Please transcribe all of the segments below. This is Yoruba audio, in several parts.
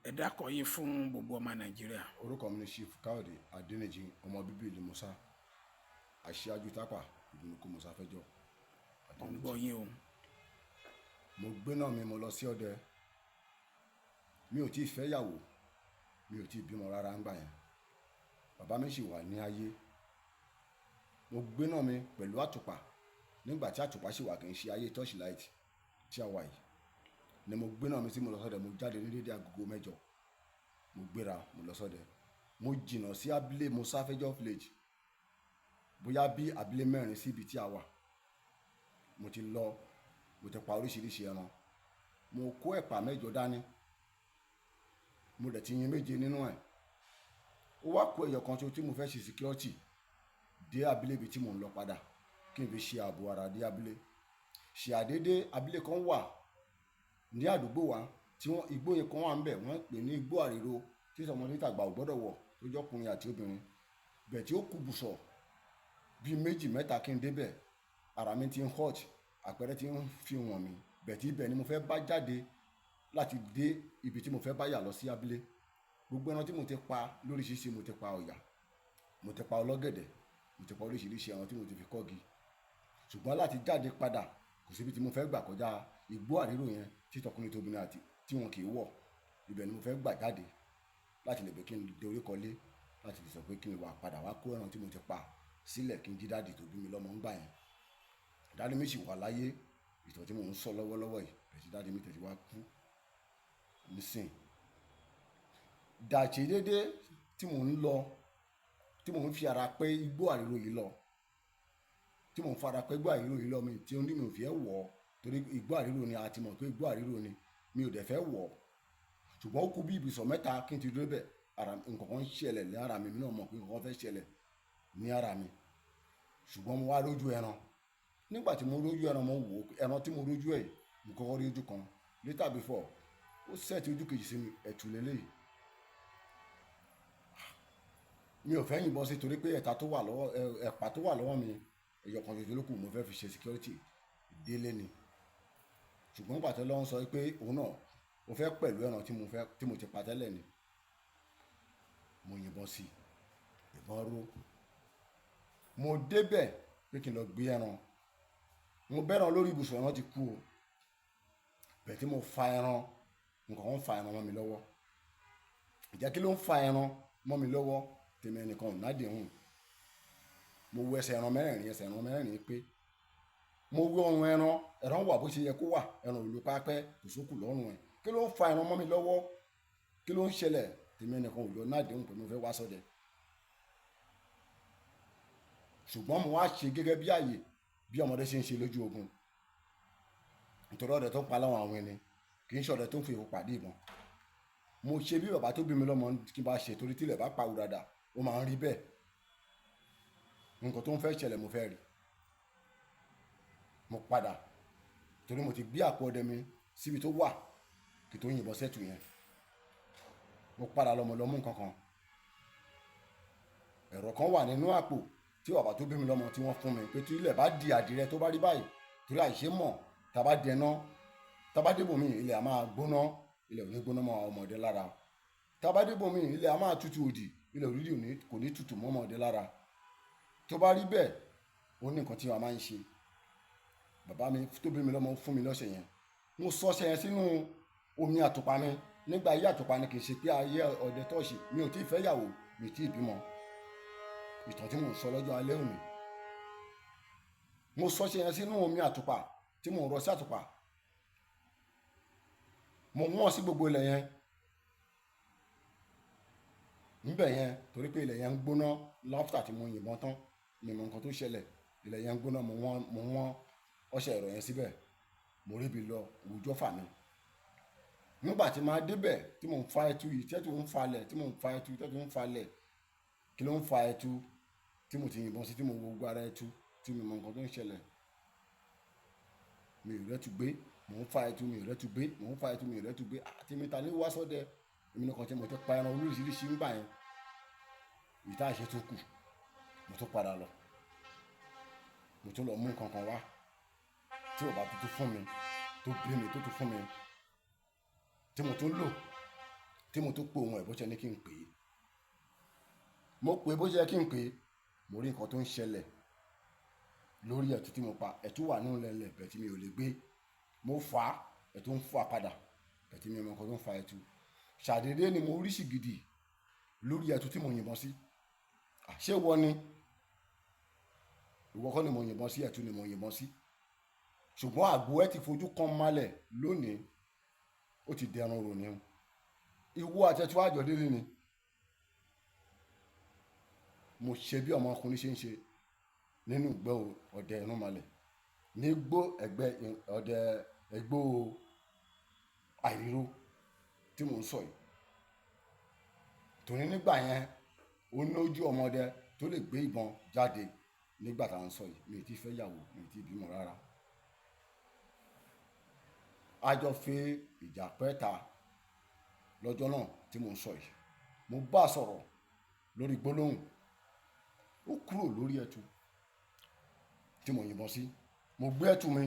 Ẹ dákọ̀ yín fún gbogbo ọmọ Nàìjíríà. Orúkọ mi ni Chief Káyọ̀dé Adéníjì, ọmọ bíbí ìlú Musa, aṣíájú tápà ìbùnúkú Musa fẹjọ́ Mo ń gbọ́ Adéníjì. yín o. Mo gbé náà mi, mo lọ sí ọdẹ. Mi ò tí ì fẹ́ yàwó, mi ò tí ì bímọ rárá ńgbà yẹn. Bàbá mi sì wà ní ayé. Mo gbé náà mi pẹ̀lú àtùpà nígbà tí àtùpà sì wà, kì í ṣe ayé torchlight tí a wà yìí. Ni mo gbé náà mi tí mo lọ sọdẹ. Mo jáde ní dédé agogo 8. Mo gbéra, mo lọ sọdẹ. Mo jìnnà sí abúlé Musa fẹjọ́ village, bóyá bí abúlé 4 sí ibi tí a wà. Mo ti lọ, mo ti pa oríṣiríṣi ẹran. Mo kó ẹ̀pà 8 dání, mo dẹ̀ ti yin 7 nínú ẹ̀. Ó wá kó ẹyọ kan tí mo fẹ́ ṣe security dé abúlé ibi tí mò ń lọ padà, kí n fi ṣe ààbò ara dé abúlé. Ṣe àdédé abúlé kan wà ní àdúgbò wa tí igbó yẹn kan wà ń bẹ̀, wọ́n pè ní igbó àríró, tí ọmọdé tàgbà ò gbọ́dọ̀ wọ̀, tó jẹ́ ọkùnrin àti obìnrin. Bẹ̀ tí ó kù bùsọ̀ bíi 2 mẹ́ta kí n débẹ̀, ara mi ti ń hot, àpẹẹrẹ ti ń fi wọ̀n mi. Bẹ̀ tí ibẹ̀ ni mo fẹ́ bá jáde láti dé ibi tí mo fẹ́ bá yà lọ sí abúlé. Gbogbo ẹran tí mo ti pa lóríṣiríṣi, mo ti pa ọ̀yà, mo ti pa ọlọ́gẹ̀dẹ̀, mo ti pa oríṣiríṣi ẹran tí mo ti fi kọ́gi. Ṣùgbọ́n láti jáde padà, kò síbi tí mo fẹ́ gbà kọjá igbó àríró yẹn tí tọkùnrin tóbìnrin àti tí wọn kì í wọ̀. Ibẹ̀ ni mo fẹ́ gbà jáde láti lè bẹ̀ kí n dé orí kọlé, láti lè sọ pé kí n wà padà wá kó ẹran tí mo ti pa sílẹ̀, kí n jí dáàdì tó bí mi lọ́mọ ńgbà yẹn. Dáàdì mi sì wà láyé, ìtàn tí mò ń sọ lọ́wọ́lọ́wọ́ yìí, bẹ̀ tí dáàdì mi tẹ̀sí wá kú nísìn. Dàìṣe dédé tí mò ń lọ, tí mò ń fi ara pẹ́ igbó àríró yìí lọ, tí mò ń fara pẹ́ igbó àríró yìí lọ, mi tí ó ní mi ò fẹ́ wọ̀, torí igbó àríró ni a ti mọ̀ pé igbó àríró ni, mi ò dẹ̀ fẹ́ wọ̀. Ṣùgbọ́n ó kú bí ibùsọ̀ 3 kí n ti dúró bẹ̀, nǹkan kan ń ṣẹlẹ̀ ní ara mi, mi náà mọ̀ pé nǹkan fẹ́ ṣẹlẹ̀ ní ara mi. Ṣùgbọ́n mo wá rójú ẹran. Nígbà tí mo rójú ẹran, mo wò ẹran tí mo rójú ẹ̀, mo kọ́kọ́ rí ojú kan. Later before, ó sẹ́ẹ̀tì ojú kejì sí mi, ẹ̀tù lélẹ́yìí. Mi ò fẹ́ yìnbọn sí, torí pé ẹ̀pà tó wà lọ́wọ́ mi, ẹyọ kan ṣoṣo ló kù, mo fẹ́ fi ṣe security délé ni. Ṣùgbọ́n nígbà tí Ọlọ́run sọ pé òun náà ó fẹ́ pẹ̀lú ẹran tí mo ti pa tẹ́lẹ̀ ni, mo yìnbọn sí, ìbọn ró. Mo débẹ̀ pé kí n lọ gbé ẹran. Mo bẹ́ran lórí ibùsùn, ẹran ti kú o. Bẹ̀ tí mo fa ẹran, nǹkan kan fa ẹran mọ́ mi lọ́wọ́. Ìjẹ́ kí ló ń fa ẹran mọ́ mi lọ́wọ́? Tèmi ẹnìkan ò nádìí hùn. Mo wo ẹsẹ̀ ẹran mẹ́rẹ̀ẹ̀rin pé mo wo ọrùn ẹran wà bó ṣe yẹ kó wà, ẹran ò ló pápẹ́, kò sókù lọ́rùn ẹ̀. Kí ló ń fa ẹran mọ́ mi lọ́wọ́? Kí ló ń ṣẹlẹ̀? Tèmi ẹnìkan ò lọ nádìí hùn pé mo fẹ́ wá sọdẹ. Ṣùgbọ́n mo wá ṣe gẹ́gẹ́ bí ààyè, bí ọmọdé ṣe ń ṣe lójú ogun. Nítorí ọdẹ tó ń pa láwọn àwọn ẹni, kì í ṣe ọdẹ tó ń fi ìwò pàdé ìbọn. Mo ṣe bí bàbá tó bí mi lọ́mọ kí n bá ṣe, torí tí ilẹ̀ bá pa wù dáadáa, ó máa ń rí bẹ́ẹ̀. Nǹkan tó ń fẹ́ ṣẹlẹ̀ mo fẹ́ rí. Mo padà, torí mo ti gbé àpò ọdẹ mi síbi tó wà kí tó yìnbọn sẹ́tù yẹn. Mo padà lọ mú nǹkan kan. Ẹ̀rọ kan wà nínú àpò tí bàbá tó bí mi lọ́mọ tí wọ́n fún mi, pé tí ilẹ̀ bá di àdìrẹ tó bá rí báyìí, torí àìṣe mọ̀, tá bá dẹná, tá bá débò mí, ilẹ̀ a máa gbóná, ilẹ̀ ò ní gbóná mọ́ ọmọdé lára. Tá bá débò mí, ilẹ̀ a máa tutù òdì, ilẹ̀ òdì kò ní tutù mọ́ ọmọdé lára. Tó bá rí bẹ́ẹ̀, ó ní nǹkan tí wọ́n máa ń ṣe. Bàbá mi tó bí mi lọ́mọ fún mi lọ́ṣẹ yẹn. Mo sọ ọṣẹ yẹn sínú omi àtùpà mi. Nígbà ayé àtùpà ni, kì í ṣe pé ayé ọdẹ tọ́ọ̀ṣì. Mi ò tí ì fẹ́ yàwó, mi ò tí ì bímọ. Ìtàn tí mò ń sọ lọ́jọ́ alẹ́ òní. Mo sọ ọṣẹ yẹn sínú omi àtùpà tí mò ń rọ sí àtùpà. Mo wọ́n sí gbogbo ilẹ̀ yẹn. Níbẹ̀ yẹn, torí pé ilẹ̀ yẹn ń gbóná láfítà tí mo yìnbọn tán, mi mọ nǹkan tó ṣẹlẹ̀. Ilẹ̀ yẹn ń gbóná, mo wọ́n ọṣẹ ẹ̀rọ yẹn síbẹ̀. Mo rí bi lọ, òwújọ́ fà mí. Nígbà tí màá débẹ̀, tí mò ń fa ẹtu yìí, tẹ́tù ń falẹ̀, tí mò ń fa ẹtu, tẹ́tù ń falẹ̀. Kí ló ń fa ẹtu? Tí mo ti yìnbọn sí, tí mo wo gbogbo ara ẹtu, tí mi mọ nǹkan tó ń ṣẹlẹ̀. Mi ò rẹ́tu gbé, mò ń fa ẹtu, mi ò rẹ́tu gbé, mò ń fa ẹtu, mi ò rẹ́tu gbé. Àti mi ta ní wá sọdẹ. Èmi nìkan tí mo ti pa ẹran oríṣiríṣi ńgbà yẹn. Ìta àṣẹ tó kù, mo tún padà lọ. Mo tún lọ mú nǹkan kan wá tí bàbá tuntun fún mi, tó bí mi, tó tún fún mi, tí mo tún lò tí mo tó pè òun ẹ̀ bó ṣe ní kí n pè é. Mo pè bó ṣe yẹ kí n pè é, mo rí nǹkan tó ń ṣẹlẹ̀ lórí ẹ̀tù tí mo pa. Ẹ̀tù wà nínú lẹ́lẹ̀ bẹ̀ tí mi ò lè gbé. Mo fà á, ẹ̀tù ń fà padà bẹ̀ tí mi ò mọ nǹkan tó ń fa ẹ̀tù. Ṣàdédé ni mo rí ṣìgìdì lórí ẹ̀tù tí mo yìnbọn sí. Ṣé wọ́n ni? Ìwọ kọ́ ni mo yìnbọn sí, ẹ̀tù ni mo yìnbọn sí. Ṣùgbọ́n àgbo ẹ ti fojú kan málẹ̀ lónìí, ó ti dẹrùn rò ní o. Ìwọ àtẹ̀tù àjọ délé ni. Mo ṣe bí ọmọkùnrin ṣe ń ṣe nínú ìgbẹ́ ọdẹ Irúnmọlẹ̀, nígbó ẹgbẹ́ ọdẹ ẹgbó Àìríró tí mò ń sọ yìí. Torí nígbà yẹn ó lójú ọmọdé tó lè gbé ìbọn jáde nígbà tá à ń sọ yìí. Mi ò tí fẹ́ yàwó, mi ò tí bímọ rárá. A jọ fi ìjà pẹ́ta lọ́jọ́ náà tí mò ń sọ yìí. Mo bá a sọ̀rọ̀ lórí gbólóhùn, ó kúrò lórí ẹ̀tù tí mo yìnbọn sí. Mo gbé ẹ̀tù mi,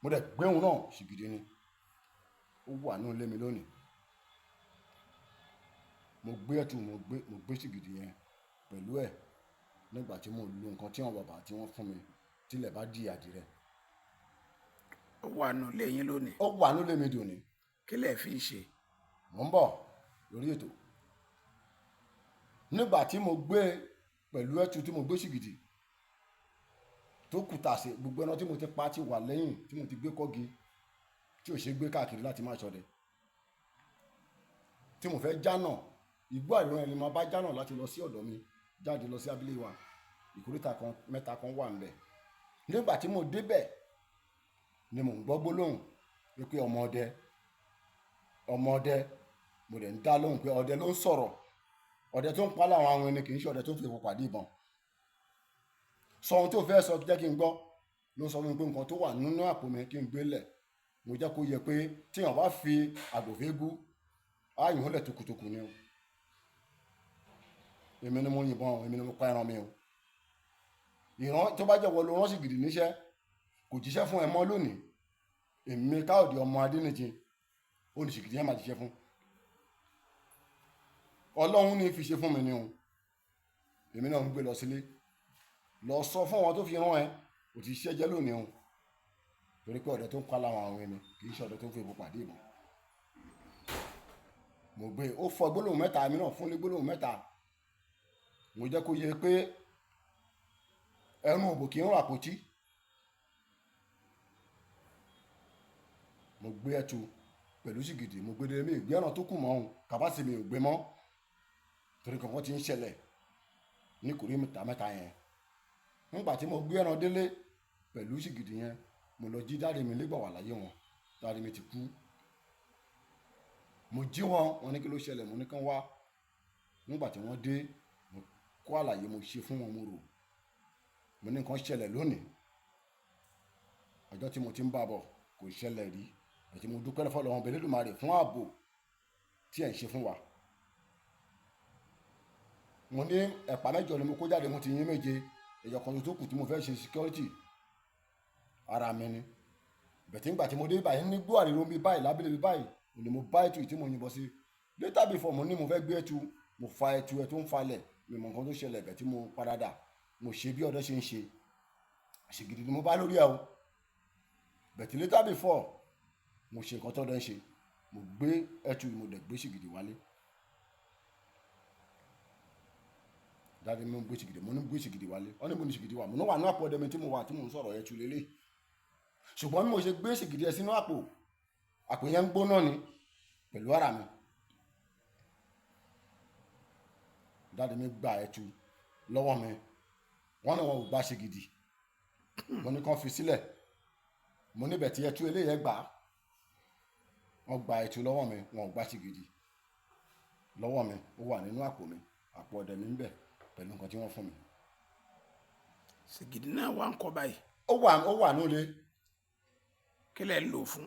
mo dẹ̀ gbé òun náà ṣìgìdì ni. Ó wà nínú ilé mi lónìí. Mo gbé ẹ̀tù, mo gbé ṣìgìdì yẹn pẹ̀lú ẹ̀ nígbà tí mo lo nǹkan tí àwọn bàbá tí wọ́n fún mi tílẹ̀ bá di àdìrẹ. Ó wà nínú ilé yín lónìí. Ó wà nínú ilé mi dòní. Kí lẹ̀ fi ń ṣe? Mo ń bọ̀ lórí ètò. Nígbà tí mo gbé pẹ̀lú ẹ̀tù tí mo gbé ṣìgìdì tó kùtà sí, gbogbo ẹran tí mo ti pa ti wà lẹ́yìn tí mo ti gbé kọ́gi tí ò ṣe gbé káàkiri láti máa ṣọdẹ. Tí mo fẹ́ jánà, Igbó Àìríró ẹni máa bá jánà láti lọ sí ọ̀dọ̀ mi, jáde lọ sí abúlé wa. Ìkóríta kan mẹ́ta kan wà ńbẹ̀. Nígbà tí mo débẹ̀ ni mò ń gbọ́ gbólóhùn wípé ọmọ ọdẹ, mo dẹ̀ ń dá lóhùn pé ọdẹ ló ń sọ̀rọ̀. Ọdẹ tó ń pa láwọn àwọn ẹni kì í ṣe ọdẹ tó fi epo pàdé ìbọn. Sọ ohun tó fẹ́ sọ jẹ́ kí n gbọ́. Ló sọ fún mi pé nǹkan tó wà nínú àpò mi kí n gbé lẹ̀. Mo jẹ́ kó yẹ pé tí èèyàn bá fi àgbòfégú, á yìn ó lẹ̀ tukutuku ni o. Èmi ni mo yìnbọn, èmi ni mo pa ẹran mi o. Ìran tó bá jẹ́ wọ́n ló rán ṣìgìdì níṣẹ́, kò jíṣẹ́ fún ẹ mọ́ lónìí. Èmi Káyọ̀dé ọmọ Adéníjì, ó ní ṣìgìdì yẹn máa jíṣẹ́ fún. Ọlọ́run ní fi ṣe fún mi ni o. Èmi náà ń gbé lọ sílé. Lọ sọ fún wọn tó fi rán ẹ, kò ti ṣiṣẹ́ jẹ́ lónìí o. Torí pé ọdẹ tó ń pa láwọn àwọn ẹni kì í ṣe ọdẹ tó ń fi epo pàdé ìbọn. Mo gbé, ó fọ gbólóhùn mẹ́ta, èmi náà fún ní gbólóhùn mẹ́ta. Mo jẹ́ kó yẹ pé ẹnu òbò kì í rún àpótí. Mo gbé ẹ̀tù pẹ̀lú ṣìgìdì, mo gbé délé. Mi ìgbé ọ̀nà tó kù mọ́ òun, kàbásì mi ò gbé mọ́. Torí kankan ti ń ṣẹlẹ̀ ní kòríta mẹ́ta yẹn. Nígbà tí mo gbé ẹran délé pẹ̀lú ṣìgìdì yẹn, mo lọ jí dáàdì mi nígbà wà láyé wọn. Dáàdì mi ti kú. Mo jí wọn, wọ́n ní kí ló ṣẹlẹ̀, mo ní kán wá. Nígbà tí wọ́n dé, mo kó àlàyé mo ṣe fún wọn, mo rò. Mo ní nǹkan ṣẹlẹ̀ lónìí. Ọjọ́ tí mo ti ń bá bọ̀ kò ṣẹlẹ̀ rí. Àti mo dúpẹ́ lọ́wọ́ Ọlọ́run Olódùmarè fún ààbò tí ẹ̀ ń ṣe fún wa. Mo ní ẹ̀pà mẹ́jọ ni mo kó jáde, mo ti yín méje. Ẹyọ kan tó kù tí mo fẹ́ ṣe security ara mi ni. Bẹ̀tí nígbà tí mo dé báyìí ní Igbó Àìríró bí báyìí lábílẹ̀ bí báyìí, ni mo bá ẹ̀tù tí mo yìnbọn sí. Later before mo ní mo fẹ́ gbé ẹ̀tù, mo fa ẹ̀tù ẹ̀ tó ń falẹ̀. Mi mọ nǹkan tó ṣẹlẹ̀ bẹ̀ tí mo padà dà. Mo ṣe bí ọdẹ ṣe ń ṣe. Ṣìgìdì ni mo bá lórí ẹ̀ o. Bẹ̀tí later before mo ṣe nǹkan tó dẹ́ ń ṣe. Mo gbé ẹ̀tù, mo dẹ̀ gbé ṣìgìdì wálé. Dáàdì mi ń gbé ṣìgìdì, mo ní gbé ṣìgìdì wálé. Wọ́n ní mo ní ṣìgìdì wà. Mo ní wà ní àpò ọdẹ mi tí mo wà tí mo ń sọ̀rọ̀ ẹ̀tù lélẹ̀. Ṣùgbọ́n bí mo ṣe gbé ṣìgìdì ẹ̀ sínú àpò yẹn ń gbóná ni pẹ̀lú ara mi. Dáàdì mi gba ẹ̀tù lọ́wọ́ mi. Wọ́n ní wọn ò gba ṣìgìdì. Mo ní kán fi sílẹ̀. Mo níbẹ̀ tí ẹ̀tù eléyẹ gbà. Wọ́n gba ẹ̀tù lọ́wọ́ mi, wọn ò gba ṣìgìdì lọ́wọ́ mi. Ó wà nínú àpò mi, àpò ọdẹ mi ń bẹ pẹ̀lú nǹkan tí wọ́n fún mi. Ṣìgìdì náà wà ń kọ́ báyìí. Ó wà nílé. Kí lẹ̀ ń lò fún?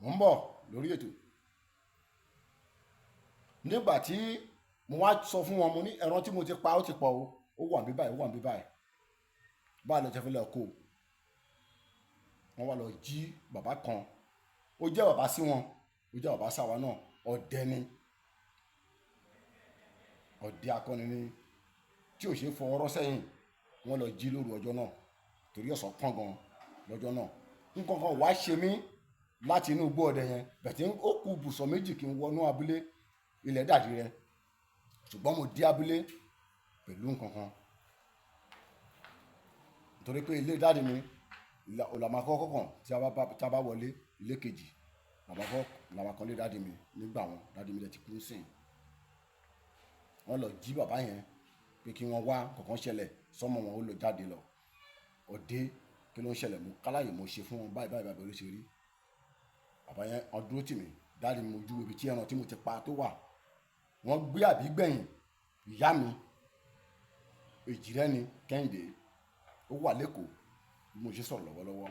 Mo ń bọ̀ lórí ètò. Nígbà tí mo wá sọ fún wọn, mo ní ẹran tí mo ti pa ó ti pọ̀ o. Ó wà níbí báyìí, ó wà níbí báyìí. Báà lọ jẹ́ fẹ́ lọ kó. Wọ́n wá lọ jí bàbá kan. Ó jẹ́ bàbá sí wọn, ó jẹ́ bàbá sáwa náà. Ọdẹ ni. ọdẹ akọni ni tí ò ṣe é fọwọ́rọ́ sẹ́yìn. Wọ́n lọ jí lóru ọjọ́ náà torí ọ̀sán pọ́n gan lọ́jọ́ náà. Nǹkan kan wá ṣe mí láti inú igbó ọdẹ yẹn, bẹ̀tí ó kù bùsọ̀ méjì kí n wọnú abúlé ilẹ̀ dàdí rẹ, ṣùgbọ́n mo dé abúlé pẹ̀lú nǹkan kan nítorí pé ilé dáàdì mi làmàkọ́kọ́ kan tí a bá wọlé ilé kejì làmàkọ́ lé dáàdì mi nígbà wọn. Dáàdì mi dẹ̀ ti kú sìn. Wọ́n lọ jí bàbá yẹn pé kí wọ́n wá kankan ṣẹlẹ̀ sọ́mọ wọn, ó lọ jáde lọ ọdẹ kí ló ń ṣẹlẹ̀, mo kálàyé mo ṣe fún wọn báyìí báyìí ló ṣe rí. Bàbá yẹn wọ́n dúró tì mí, dáàdì mi mojú ibi tí ẹran tí mo ti pa tó wà. Wọ́n gbé àbígbẹ̀yìn ìyá mi Èjìrẹ́ ni Kẹ́hìndé, ó wà lẹ́kọ̀ọ́ bí mo ṣe sọ̀rọ̀ lọ́wọ́lọ́wọ́.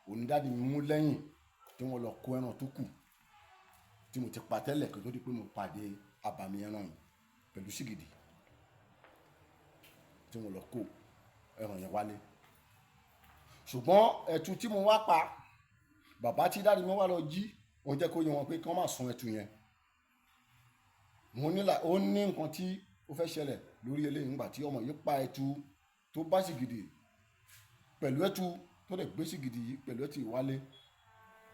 Òní dáàdì mi mú lẹ́yìn tí wọ́n lọ kó ẹran tó kù tí mo ti pa tẹ́lẹ̀ kí n tó di pé mo pàdé àbàmì ẹran yìí pẹ̀lú sìgìdì tí mo lọ kó ẹran yẹn wálé. Ṣùgbọ́n ẹ̀tù tí mo wá pa, bàbá tí dáàdì mi wá lọ jí, ó jẹ́ kó yé wọn pé kí wọ́n má sun ẹ̀tù yẹn. Ó ní nǹkan tí ó fẹ́ ṣẹlẹ̀ lórí eléyìí nígbà tí ọmọ yìí pa ẹ̀tù tó bá sìgìdì pẹ̀lú ẹ̀tù tó lè gbé sìgìdì yìí pẹ̀lú ẹ̀tù ìwálé.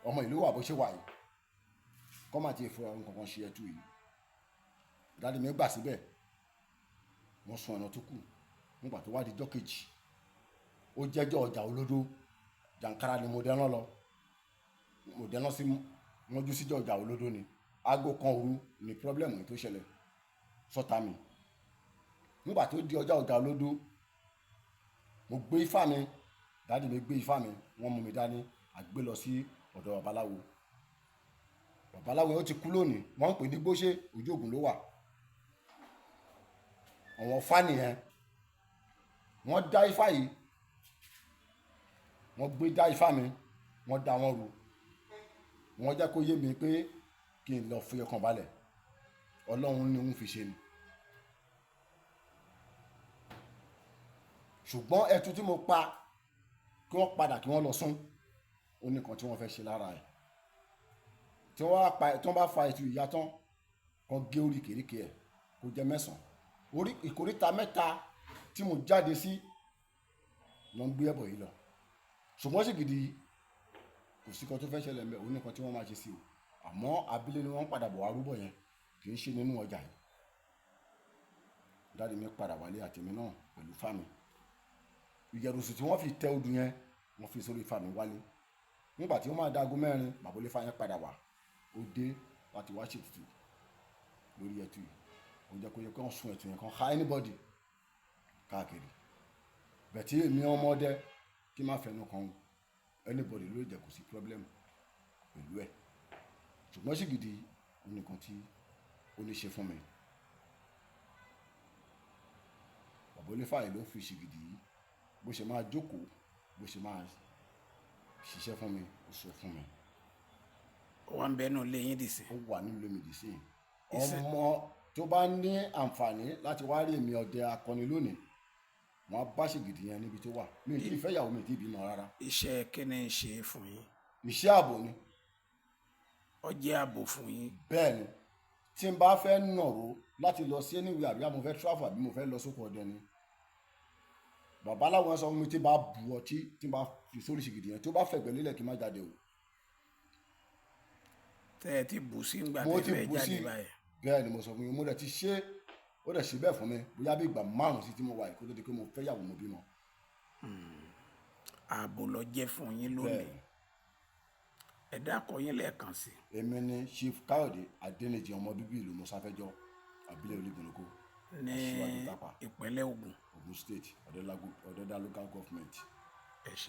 Ọmọ ìlú wà bó ṣe wà yìí, kọ́ máa ti fura nǹkan kan ṣe ẹ̀tù yìí. Dáàdì mi gbà síbẹ̀, wọ́n sun ẹran tó kù. Nígbà tó wá di ọjọ́ kejì, ó jẹ́jọ́ ọjà olódó, jàǹkárá ni mo dẹ́rán lọ. Mo dẹ́rán sí mọ́jú síjọ́ ọjà olódó ni. Aago kan òru ni pírọ́blẹ̀mù tó ṣẹlẹ̀ sọ́ta mi. Nígbà tó di ọjà olódó, mo gbé ifá mi, dáàdì mi gbé ifá mi, wọ́n mú mi dání, a gbé lọ sí ọ̀dọ̀ babaláwo. Babaláwo yẹn ó ti kú lónìí, wọ́n ń pè ní Gbóṣé, ojú Ògùn ló wà. Àwọn fáànì yẹn wọ́n dá ifá yìí, wọ́n gbé dá ifá mi, wọ́n dá wọn rú. Wọ́n jẹ́ kó yé mi pé kí n lọ fi ọkàn balẹ̀, Ọlọ́run ni òun fi ṣe ni. Ṣùgbọ́n ẹ̀tù tí mo pa kí wọ́n padà kí wọ́n lọ sún, ó ní kan tí wọ́n fẹ́ ṣe lára ẹ̀. Tí wọ́n bá fa ẹ̀tù ìyá tán, kan gé orí kèrékè ẹ̀ kó jẹ́ 9. Orí ìkóríta 3 tí mo jáde sí lọ ń gbé ẹbọ yìí lọ. Ṣùgbọ́n sìgìdì kò sí kan tó fẹ́ ṣẹlẹ̀ ńbẹ̀, ó ní kan tí wọ́n máa ṣe sí o. Àmọ́ abílé ni wọ́n padà bọ̀ wá rúbọ yẹn, kì í ṣe nínú ọjà yìí. Dáàdì mi padà wálé àtèmi náà pẹ̀lú fáàmì. Ìyẹ̀rùsù tí wọ́n fi tẹ odù yẹn, wọ́n fi sórí fáàmì wálé. Nígbà tí wọ́n máa dago 4, bàbá Olúfà yẹn padà wá, ó dé láti wá ṣètùtù lórí ẹ̀tù yìí. Ó jẹ́ kó yẹ kí wọ́n sun ẹ̀tù yẹn kan ha anybody káàkiri. Bẹ̀tí èmi ọmọdé kí má fẹnu kan anybody ló jẹ́ kò sí problem pẹ̀lú ẹ̀. Ṣùgbọ́n sìgìdì ó ní kan tí ó ní ṣe fún mi. Bàbá Olúfà yìí ló fi sìgìdì yìí bó ṣe máa jókòó, bó ṣe máa ṣiṣẹ́ fún mi, ó sọ fún mi. Ó wà ń bẹ́nu lé yín dì sí. Ó wà nínú ilé mi dì sí. Ọmọ tó bá ní àǹfààní láti wá rí èmi ọdẹ akọni lónìí, wọ́n á bá sìgìdì yẹn níbi tó wà. Mi ò tí ì fẹ́ ìyàwó, mi ò tí ì bímọ rárá. Iṣẹ́ kíni ń ṣe fún yín? Iṣẹ́ ààbò ni. Ó jẹ́ ààbò fún yín. Bẹ́ẹ̀ ni, tí n bá fẹ́ nàró láti lọ sí anywhere àbí mo fẹ́ travel àbí mo fẹ́ lọ sóko ọdẹ ni, babaláwo sọ fún mi tí bá bu ọtí tí bá fi sórí sìgìdì yẹn tó bá fẹ̀gbẹ́ lélẹ̀ kí n má jáde o. Tẹ́ ẹ ti bù sí ńgbà tẹ́ fẹ́ jáde báyìí. Bẹ́ẹ̀ ni mo sọ fún yín, mo dẹ̀ ti ṣe, ó dẹ̀ ṣe bẹ́ẹ̀ fún mi bóyá bí ìgbà 5 sí tí mo wà yìí kó tó di pé mo fẹ́ yàwó mo bímọ. Ààbò ló jẹ́ fún yín lónìí. Ẹ dákọ yín lẹ́ẹ̀kan sí. Èmi ni Chief Káyọ̀dé Adéníjì, ọmọ bíbí ìlú Mọ́sáfẹ́jọ́, abílẹ̀ Olúgbònúkó, ní ìpínlẹ̀ Ògùn, State, Ọ̀dẹ́dá Local Government. Ẹ ṣé.